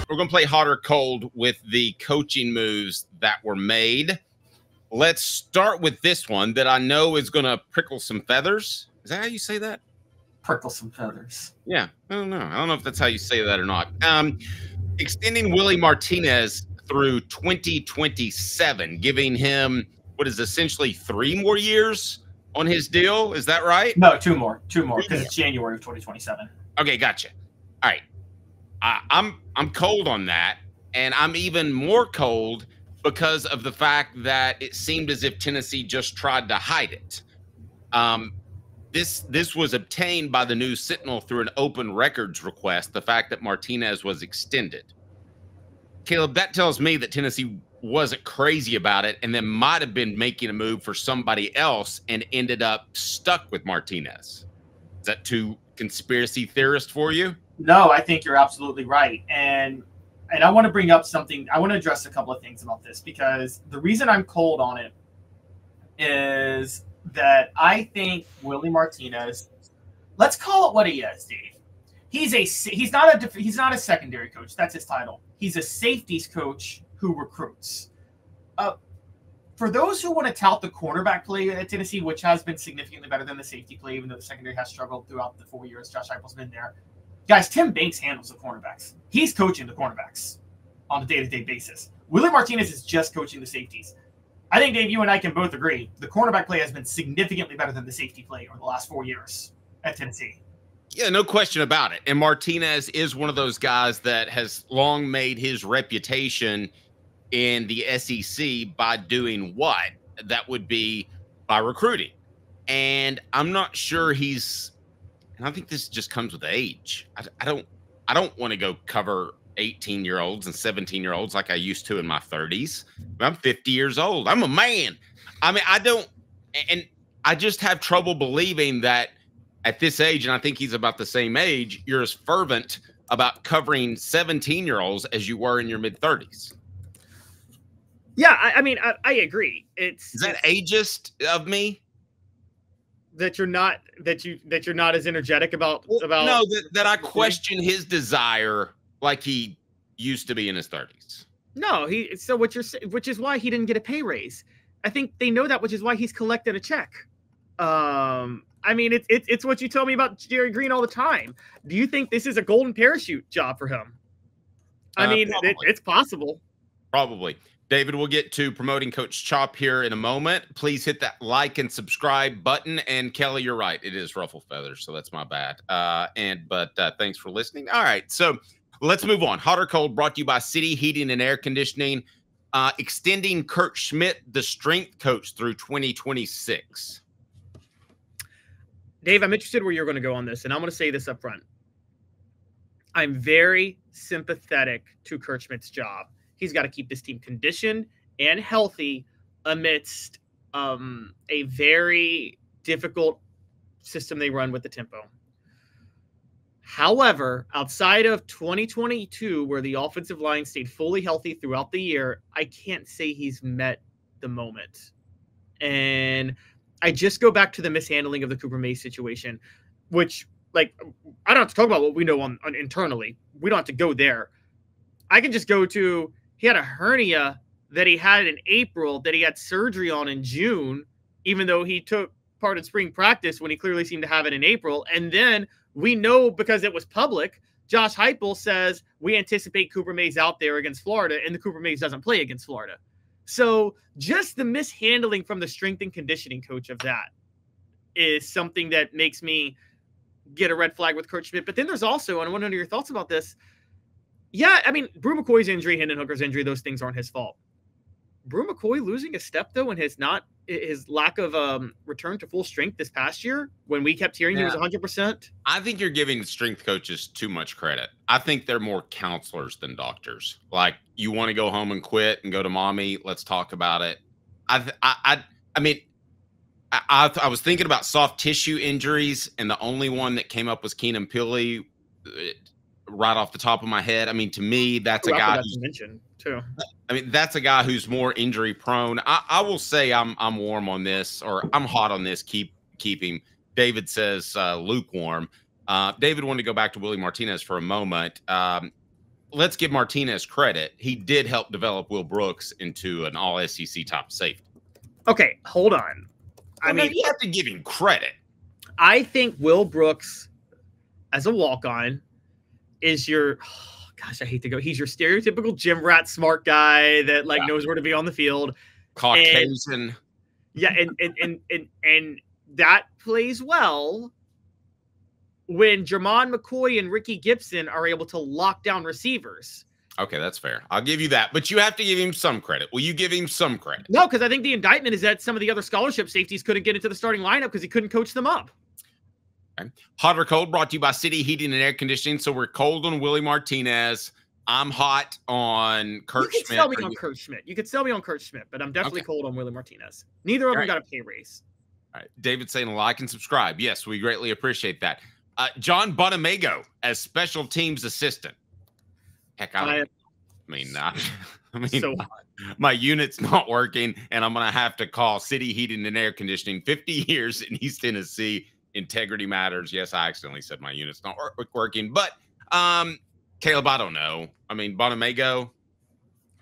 we're gonna play hot or cold with the coaching moves that were made. Let's start with this one that I know is gonna prickle some feathers. Is that how you say that? Prickle some feathers. Yeah, I don't know. I don't know if that's how you say that or not. Extending Willie Martinez through 2027, giving him what is essentially 3 more years on his deal. Is that right? No, 2 more. 2 more because it's January of 2027. Okay, gotcha. All right. I'm cold on that, and I'm even more cold because of the fact that it seemed as if Tennessee just tried to hide it. This was obtained by the News Sentinel through an open records request, the fact that Martinez was extended. Caleb, that tells me that Tennessee wasn't crazy about it and then might have been making a move for somebody else and ended up stuck with Martinez. Is that too conspiracy theorist for you? No, I think you're absolutely right. And I want to bring up something. I want to address a couple of things about this because the reason I'm cold on it is that I think Willie Martinez, let's call it what he is, Dave. He's not a secondary coach. That's his title. He's a safeties coach who recruits. For those who want to tout the cornerback play at Tennessee, which has been significantly better than the safety play, even though the secondary has struggled throughout the 4 years Josh Heupel's been there. Guys, Tim Banks handles the cornerbacks. He's coaching the cornerbacks on a day-to-day basis. Willie Martinez is just coaching the safeties. I think, Dave, you and I can both agree the cornerback play has been significantly better than the safety play over the last 4 years at Tennessee. Yeah, no question about it. And Martinez is one of those guys that has long made his reputation in the SEC by doing what? That would be by recruiting. And I'm not sure he's – and I think this just comes with age. I don't want to go cover 18-year-olds and 17-year-olds like I used to in my 30s. I'm 50 years old. I'm a man. I mean, I just have trouble believing that at this age, and I think he's about the same age, you're as fervent about covering 17-year-olds as you were in your mid-30s. Yeah, I mean, I agree. Is that ageist of me? That you're not as energetic about no, that I question his desire like he used to be in his 30s. No, which is why he didn't get a pay raise. I think they know that, which is why he's collected a check. I mean, it's what you tell me about Jerry Green all the time. Do you think this is a golden parachute job for him? I mean, it's possible. Probably. David, we'll get to promoting Coach Chop here in a moment. Please hit that like and subscribe button. And Kelly, you're right. It is ruffle feathers, so that's my bad. But thanks for listening. All right, so let's move on. Hot or cold brought to you by City Heating and Air Conditioning. Extending Kurt Schmidt, the strength coach, through 2026. Dave, I'm interested where you're going to go on this, and I'm going to say this up front. I'm very sympathetic to Kurt Schmidt's job. He's got to keep this team conditioned and healthy amidst a very difficult system they run with the tempo. However, outside of 2022, where the offensive line stayed fully healthy throughout the year, I can't say he's met the moment. And I just go back to the mishandling of the Cooper Mays situation, which, like, I don't have to talk about what we know on internally. We don't have to go there. I can just go to, he had a hernia that he had in April that he had surgery on in June, even though he took part in spring practice when he clearly seemed to have it in April. And then we know, because it was public, Josh Heupel says we anticipate Cooper Mays out there against Florida, and the Cooper Mays doesn't play against Florida. So just the mishandling from the strength and conditioning coach of that is something that makes me get a red flag with Kurt Schmidt. But then there's also, and I want to know your thoughts about this. Yeah, I mean, Brew McCoy's injury, Hendon Hooker's injury, those things aren't his fault. Brew McCoy losing a step, though, and his lack of return to full strength this past year, when we kept hearing he was 100%. I think you're giving strength coaches too much credit. I think they're more counselors than doctors. Like, you want to go home and quit and go to mommy, let's talk about it. I mean, I was thinking about soft tissue injuries, and the only one that came up was Keenan Pili, right off the top of my head. I mean, to me, that's a guy who's mentioned too. I mean, that's a guy who's more injury prone. I will say I'm warm on this, or I'm hot on this. Keep him. David says lukewarm. David wanted to go back to Willie Martinez for a moment. let's give Martinez credit. He did help develop Will Brooks into an all-SEC top safety. Okay, hold on. I mean, you have to give him credit. I think Will Brooks, as a walk-on, is your gosh, I hate to go. He's your stereotypical gym rat smart guy that knows where to be on the field. Caucasian. And that plays well when Jermon McCoy and Ricky Gibson are able to lock down receivers. Okay, that's fair. I'll give you that. But you have to give him some credit. Will you give him some credit? No, because I think the indictment is that some of the other scholarship safeties couldn't get into the starting lineup because he couldn't coach them up. Okay. Hot or cold brought to you by City Heating and Air Conditioning. So we're cold on Willie Martinez. I'm hot on Kurt Schmidt. You could sell me on Kurt Schmidt. You could sell me on Kurt Schmidt, but I'm definitely cold on Willie Martinez. Neither of them got a pay raise. All right. David saying like and subscribe. Yes, we greatly appreciate that. John Bonamego as special teams assistant. Heck, I mean, so my unit's not working, and I'm going to have to call City Heating and Air Conditioning. 50 years in East Tennessee. Integrity matters. Yes, I accidentally said my unit's not working, but Caleb, I don't know. I mean, Bonamego.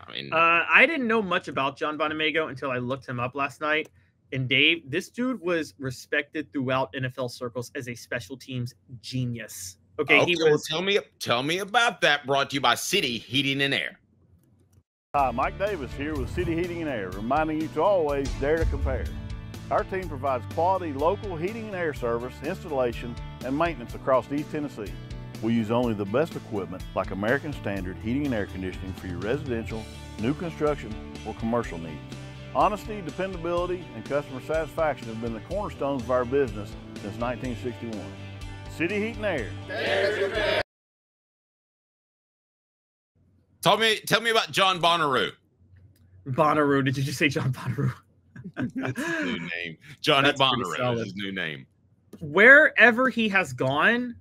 I didn't know much about John Bonamego until I looked him up last night. And Dave, this dude was respected throughout NFL circles as a special teams genius. Okay, he was. Well, tell me about that. Brought to you by City Heating and Air. Hi, Mike Davis here with City Heating and Air, reminding you to always dare to compare. Our team provides quality local heating and air service, installation, and maintenance across East Tennessee. We use only the best equipment like American Standard heating and air conditioning for your residential, new construction, or commercial needs. Honesty, dependability, and customer satisfaction have been the cornerstones of our business since 1961. City Heat and Air. There's your best. Tell me about John Bonnaroo. Bonnaroo. Did you just say John Bonnaroo? That's his new name. Johnny Bonnaroo is his new name. Wherever he has gone,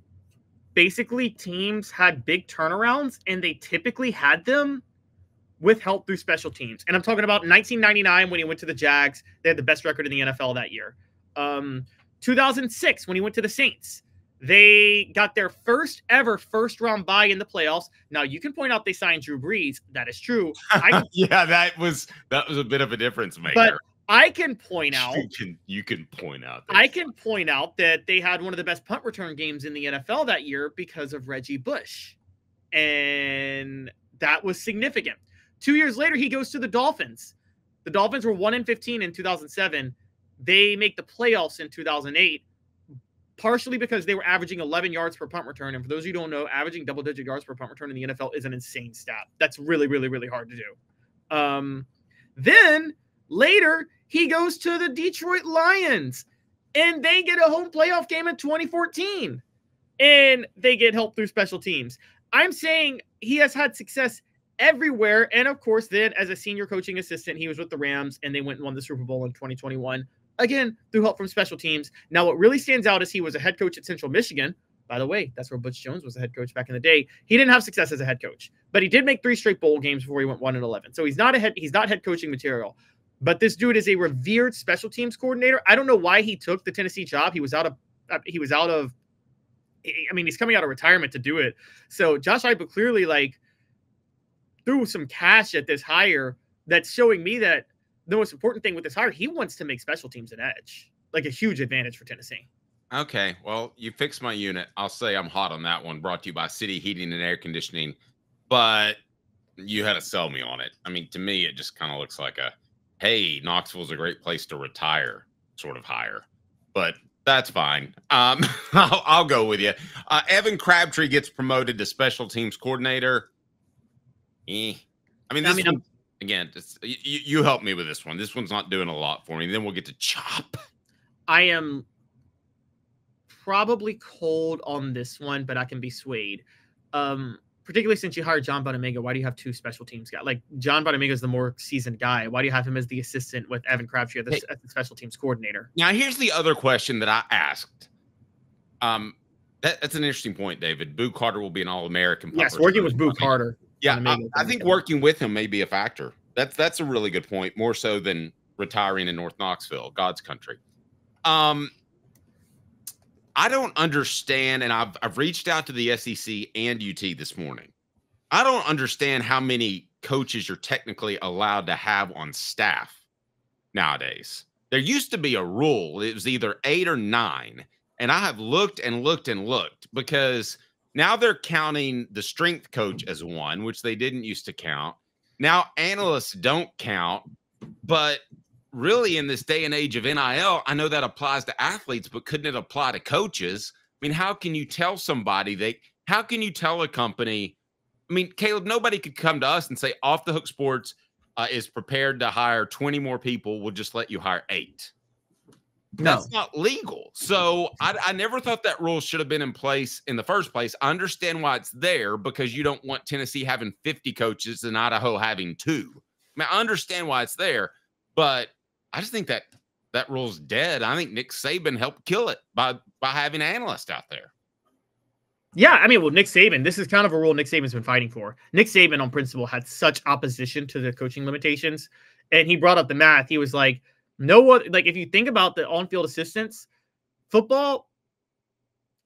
basically teams had big turnarounds, and they typically had them with help through special teams. And I'm talking about 1999 when he went to the Jags. They had the best record in the NFL that year. 2006 when he went to the Saints. They got their first ever first-round bye in the playoffs. Now, you can point out they signed Drew Brees. That is true. Yeah, that was a bit of a difference maker. But I can point out. You can point out. I can point out that they had one of the best punt return games in the NFL that year because of Reggie Bush, and that was significant. 2 years later, he goes to the Dolphins. The Dolphins were 1-15 in 2007. They make the playoffs in 2008, partially because they were averaging 11 yards per punt return. And for those of you who don't know, averaging double-digit yards per punt return in the NFL is an insane stat. That's really, really, really hard to do. Then later, he goes to the Detroit Lions, and they get a home playoff game in 2014, and they get help through special teams. I'm saying he has had success everywhere. And of course, then as a senior coaching assistant, he was with the Rams, and they went and won the Super Bowl in 2021. Again, through help from special teams. Now, what really stands out is he was a head coach at Central Michigan. By the way, that's where Butch Jones was the head coach back in the day. He didn't have success as a head coach, but he did make 3 straight bowl games before he went 1-11. So he's not head coaching material. But this dude is a revered special teams coordinator. I don't know why he took the Tennessee job. He's coming out of retirement to do it. So Josh Heupel clearly threw some cash at this hire. That's showing me that the most important thing with this hire, he wants to make special teams an edge, like a huge advantage for Tennessee. Okay, well, you fixed my unit. I'll say I'm hot on that one. Brought to you by City Heating and Air Conditioning. But you had to sell me on it. I mean, to me, it just kind of looks like hey, Knoxville's a great place to retire sort of hire. But that's fine. I'll go with you. Evan Crabtree gets promoted to special teams coordinator. Again, you help me with this one. This one's not doing a lot for me. Then we'll get to chop. I am probably cold on this one, but I can be swayed. Particularly since you hired John Bonamego, why do you have 2 special teams guys? Like, John Bonamego is the more seasoned guy. Why do you have him as the assistant with Evan Crabtree as the special teams coordinator? Now, here's the other question that I asked. That's an interesting point, David. Boo Carter will be an All-American. Yes, working with Boo Carter. Yeah, I think working with him may be a factor. That's a really good point, more so than retiring in North Knoxville, God's country. I don't understand, and I've reached out to the SEC and UT this morning. I don't understand how many coaches you're technically allowed to have on staff nowadays. There used to be a rule. It was either 8 or 9. And I have looked and looked and looked because now they're counting the strength coach as one, which they didn't used to count. Now analysts don't count, but really in this day and age of NIL, I know that applies to athletes, but couldn't it apply to coaches? I mean, how can you tell somebody how can you tell a company? I mean, Caleb, nobody could come to us and say Off the Hook Sports is prepared to hire 20 more people. We'll just let you hire 8. No. That's not legal. So I never thought that rule should have been in place in the first place. I understand why it's there because you don't want Tennessee having 50 coaches and Idaho having 2. I mean, I understand why it's there, but I just think that rule's dead. I think Nick Saban helped kill it by having analysts out there. Yeah, I mean, well, Nick Saban, this is kind of a rule Nick Saban's been fighting for. Nick Saban, on principle, had such opposition to the coaching limitations, and he brought up the math. He was like, no one, like, if you think about the on-field assistants, football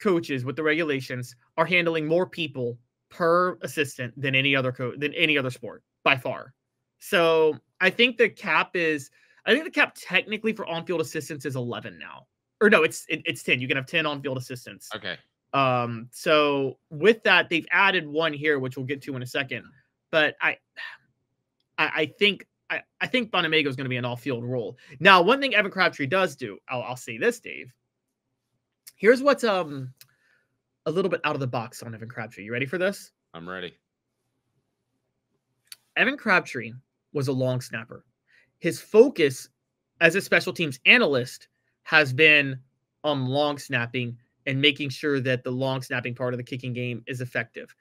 coaches with the regulations are handling more people per assistant than any other sport by far. So I think the cap technically for on-field assistants is 11 now. Or no, it's 10. You can have 10 on-field assistants. Okay. So with that, they've added one here, which we'll get to in a second. But I think Bonamego is going to be an all-field role. Now, one thing Evan Crabtree does do, I'll say this, Dave. Here's what's a little bit out of the box on Evan Crabtree. You ready for this? I'm ready. Evan Crabtree was a long snapper. His focus as a special teams analyst has been on long snapping and making sure that the long snapping part of the kicking game is effective.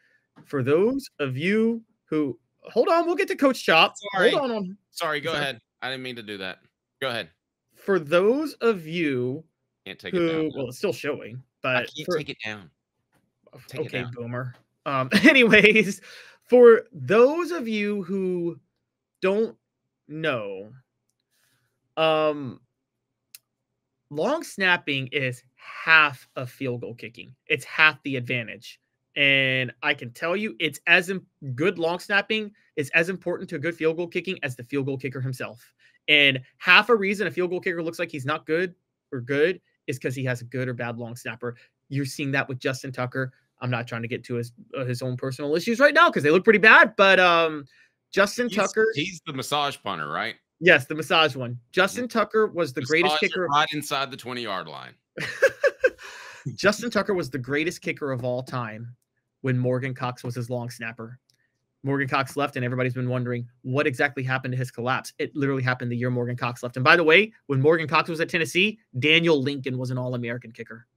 For those of you who hold on, we'll get to Coach Chop. Sorry. Hold on. Sorry, go ahead. I didn't mean to do that. Go ahead. For those of you can't take it down. Well, it's still showing, but I can't take it down. Take it down. Boomer. Anyways, for those of you who don't know, long snapping is half of field goal kicking. It's half the advantage. And I can tell you it's good long snapping is as important to good field goal kicking as the field goal kicker himself. And half a reason a field goal kicker looks like he's not good or good is because he has a good or bad long snapper. You're seeing that with Justin Tucker. I'm not trying to get to his own personal issues right now because they look pretty bad. But Tucker. He's the massage punter, right? Yes, the massage one. Justin Tucker was the greatest kicker. Right inside the 20-yard line. Justin Tucker was the greatest kicker of all time when Morgan Cox was his long snapper. Morgan Cox left, and everybody's been wondering what exactly happened to his collapse. It literally happened the year Morgan Cox left. And by the way, when Morgan Cox was at Tennessee, Daniel Lincoln was an All-American kicker.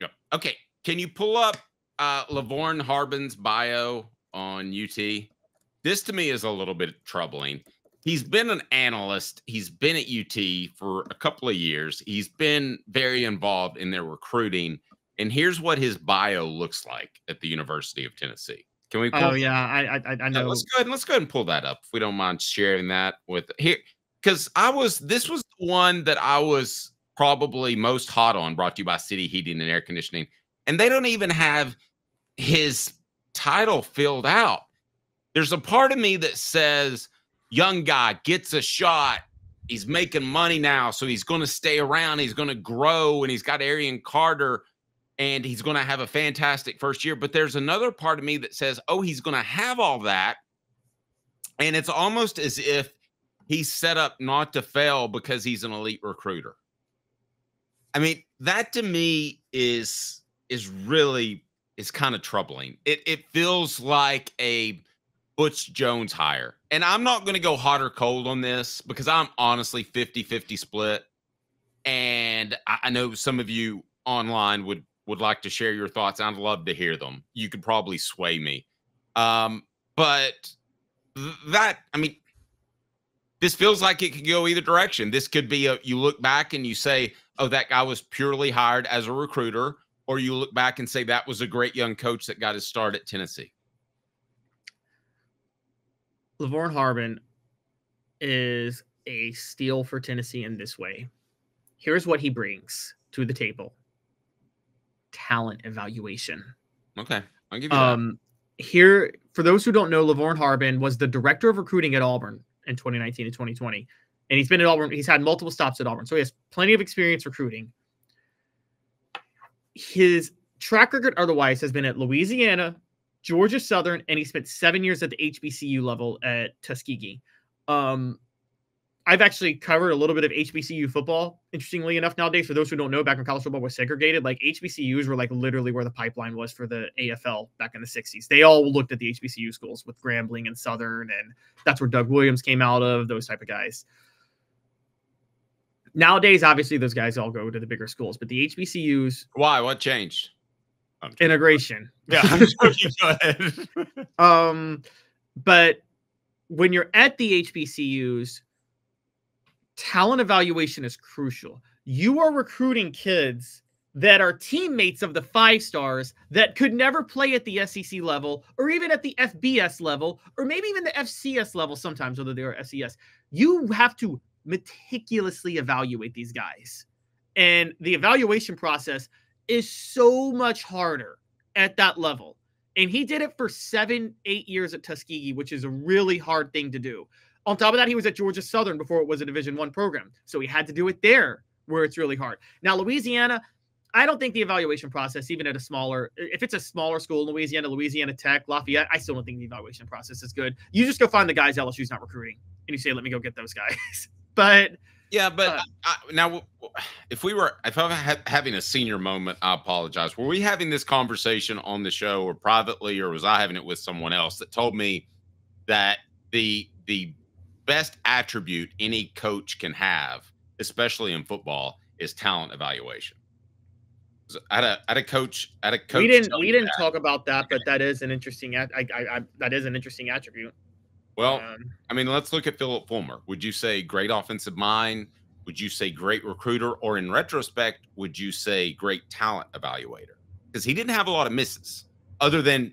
Yep. Okay. Can you pull up Levorn Harbin's bio on UT? This to me is a little bit troubling. He's been an analyst. He's been at UT for a couple of years. He's been very involved in their recruiting. And here's what his bio looks like at the University of Tennessee. Can we? Oh yeah, I know. Let's go ahead and pull that up if we don't mind sharing that with here, because this was the one that I was probably most hot on. Brought to you by City Heating and Air Conditioning, and they don't even have his title filled out. There's a part of me that says, young guy gets a shot. He's making money now, so he's going to stay around. He's going to grow, and he's got Arian Carter. And he's going to have a fantastic first year. But there's another part of me that says, oh, he's going to have all that. And it's almost as if he's set up not to fail because he's an elite recruiter. I mean, that to me is kind of troubling. It feels like a Butch Jones hire. And I'm not going to go hot or cold on this because I'm honestly 50-50 split. And I know some of you online would like to share your thoughts. I'd love to hear them. You could probably sway me. But this feels like it could go either direction. This could be you look back and you say, oh, that guy was purely hired as a recruiter, or you look back and say that was a great young coach that got his start at Tennessee. Levorn Harbin is a steal for Tennessee in this way. Here's what he brings to the table. Talent evaluation. Okay. I'll give you that. here, for those who don't know, Levorn Harbin was the director of recruiting at Auburn in 2019 and 2020. And he's been at Auburn. He's had multiple stops at Auburn. So he has plenty of experience recruiting. His track record otherwise has been at Louisiana, Georgia Southern, and he spent 7 years at the HBCU level at Tuskegee. I've actually covered a little bit of HBCU football, interestingly enough, nowadays. For those who don't know, back when college football was segregated, like HBCUs were like literally where the pipeline was for the AFL back in the 60s. They all looked at the HBCU schools with Grambling and Southern, and that's where Doug Williams came out of, those type of guys. Nowadays, obviously, those guys all go to the bigger schools, but the HBCUs... Why? What changed? Integration. Yeah, I'm joking. Go ahead. But when you're at the HBCUs, talent evaluation is crucial. You are recruiting kids that are teammates of the 5 stars that could never play at the SEC level or even at the FBS level or maybe even the FCS level sometimes, whether they are FCS. You have to meticulously evaluate these guys. And the evaluation process is so much harder at that level. And he did it for 7-8 years at Tuskegee, which is a really hard thing to do. On top of that, he was at Georgia Southern before it was a Division I program. So he had to do it there where it's really hard. Now, Louisiana, I don't think the evaluation process, even at a smaller, if it's a smaller school in Louisiana, Louisiana Tech, Lafayette, I still don't think the evaluation process is good. You just go find the guys LSU's not recruiting and you say, let me go get those guys. But yeah, but now if I'm having a senior moment, I apologize. Were we having this conversation on the show or privately, or was I having it with someone else that told me that the best attribute any coach can have, especially in football, is talent evaluation? I had a coach. We didn't talk about that, but that is an interesting. That is an interesting attribute. Well, I mean, let's look at Philip Fulmer. Would you say great offensive mind? Would you say great recruiter? Or in retrospect, would you say great talent evaluator? Because he didn't have a lot of misses other than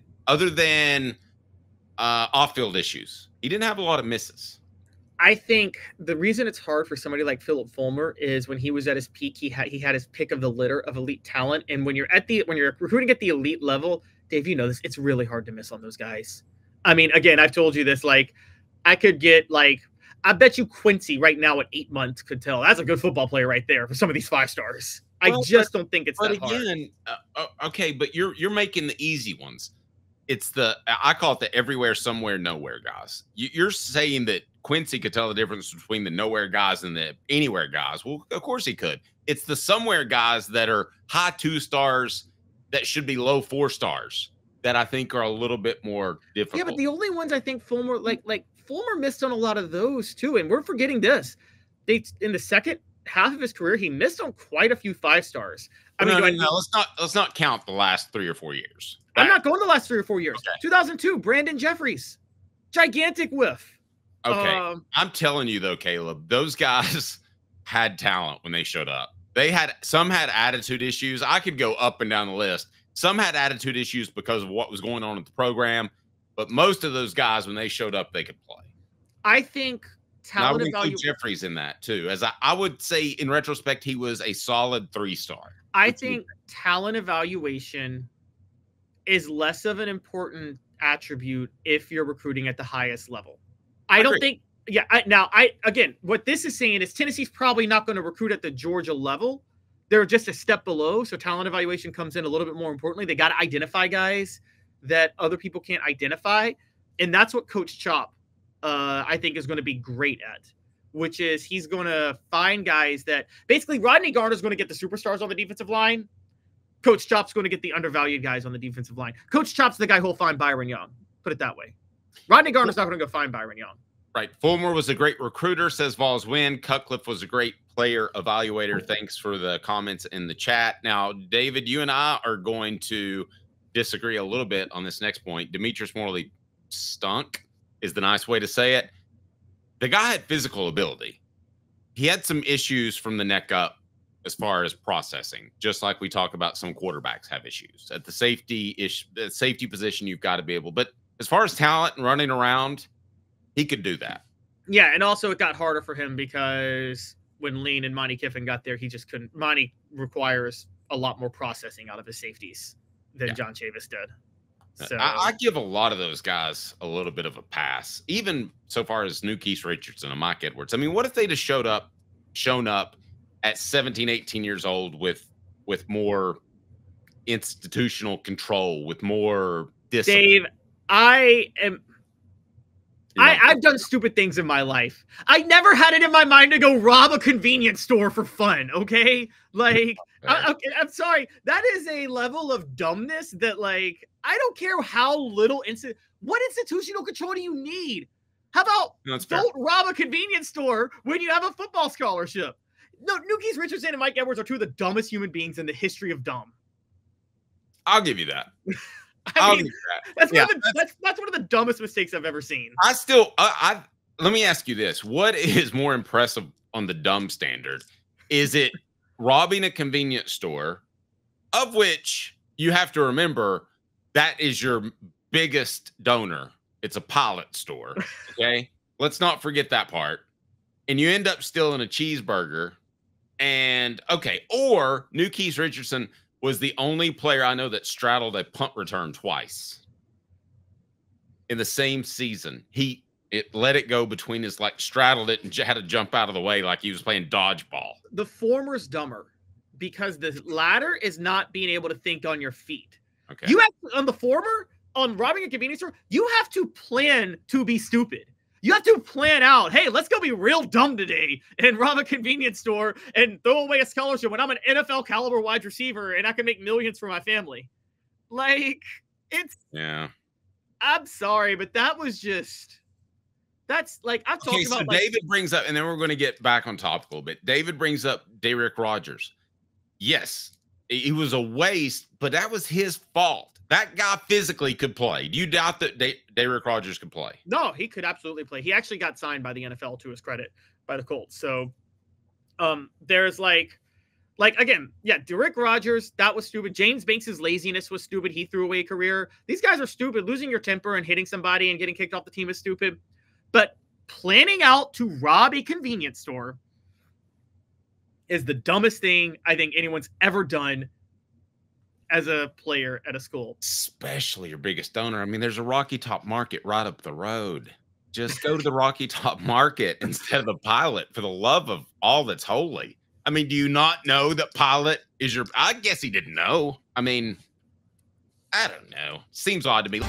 off-field issues. He didn't have a lot of misses. I think the reason it's hard for somebody like Philip Fulmer is when he was at his peak, he had his pick of the litter of elite talent. And when you're recruiting at the elite level, Dave, you know this, it's really hard to miss on those guys. I mean, again, I've told you this, like I could get I bet you Quincy right now at 8 months could tell that's a good football player right there for some of these 5 stars. Well, I just don't think it's that hard. Okay, but you're making the easy ones. It's I call it the everywhere, somewhere, nowhere guys. You're saying that Quincy could tell the difference between the nowhere guys and the anywhere guys. Well, of course he could. It's the somewhere guys that are high 2 stars that should be low 4 stars that I think are a little bit more difficult. Yeah, but the only ones I think Fulmer, like Fulmer missed on a lot of those too. And we're forgetting this. In the second half of his career, he missed on quite a few 5 stars. Let's not count the last 3 or 4 years. I'm not going the last 3 or 4 years. Okay. 2002, Brandon Jeffries, gigantic whiff. Okay, I'm telling you though, Caleb, those guys had talent when they showed up. Some had attitude issues. I could go up and down the list. Some had attitude issues because of what was going on at the program, but most of those guys, when they showed up, they could play. I think talent evaluation. I would include Jeffries in that too, as I would say in retrospect, he was a solid 3-star. I think talent evaluation is less of an important attribute if you're recruiting at the highest level. I don't think. Yeah. Again, what this is saying is Tennessee's probably not going to recruit at the Georgia level. They're just a step below. So talent evaluation comes in a little bit more importantly. They got to identify guys that other people can't identify. And that's what Coach Chop, I think, is going to be great at, which is he's going to find guys that basically Rodney Garner's going to get the superstars on the defensive line. Coach Chop's going to get the undervalued guys on the defensive line. Coach Chop's the guy who'll find Byron Young. Put it that way. Rodney Garner's not going to go find Byron Young. Right. Fulmer was a great recruiter, says Vols win. Cutcliffe was a great player evaluator. Thanks for the comments in the chat. Now, David, you and I are going to disagree a little bit on this next point. Demetrius Morley stunk is the nice way to say it. The guy had physical ability. He had some issues from the neck up as far as processing, just like we talk about some quarterbacks have issues. At the safety position, you've got to be able. But as far as talent and running around, he could do that. Yeah, and also it got harder for him because when Lean and Monty Kiffin got there, he just couldn't. Monty requires a lot more processing out of his safeties than John Chavis did. So I give a lot of those guys a little bit of a pass, even so far as Keith Richardson and Mike Edwards. I mean, what if they just shown up at 17, 18 years old with more institutional control, with more discipline? Dave, I've done stupid things in my life. I never had it in my mind to go rob a convenience store for fun, okay? Like, I'm sorry. That is a level of dumbness that, like, I don't care how little what institutional control do you need? How about don't rob a convenience store when you have a football scholarship? No, Keith Richardson and Mike Edwards are two of the dumbest human beings in the history of dumb. I'll give you that. I mean, that's one of the dumbest mistakes I've ever seen. Let me ask you this. What is more impressive on the dumb standard? Is it robbing a convenience store, of which you have to remember that is your biggest donor? It's a Pilot store. Okay. Let's not forget that part. And you end up stealing a cheeseburger. And or Keith Richardson was the only player I know that straddled a punt return twice in the same season. It let it go between his, like, straddled it and had to jump out of the way like he was playing dodgeball. The former's dumber because the latter is not being able to think on your feet. Okay. You have on the former, on robbing a convenience store, you have to plan to be stupid. You have to plan out, hey, let's go be real dumb today and rob a convenience store and throw away a scholarship when I'm an NFL caliber wide receiver and I can make millions for my family. Like, I'm sorry, but that's like, I've talked about. So David brings up, and then we're going to get back on topic a little bit. David brings up Derek Rogers. Yes, he was a waste, but that was his fault. That guy physically could play. Do you doubt that Derek Rogers could play? No, he could absolutely play. He actually got signed by the NFL, to his credit, by the Colts. So there's like again, yeah, Derek Rogers, that was stupid. James Banks' laziness was stupid. He threw away a career. These guys are stupid. Losing your temper and hitting somebody and getting kicked off the team is stupid. But planning out to rob a convenience store is the dumbest thing I think anyone's ever done as a player at a school. Especially your biggest donor. I mean, there's a Rocky Top Market right up the road. Just go to the Rocky Top Market instead of the Pilot, for the love of all that's holy. I mean, do you not know that Pilot is I guess he didn't know. I mean, I don't know. Seems odd to me.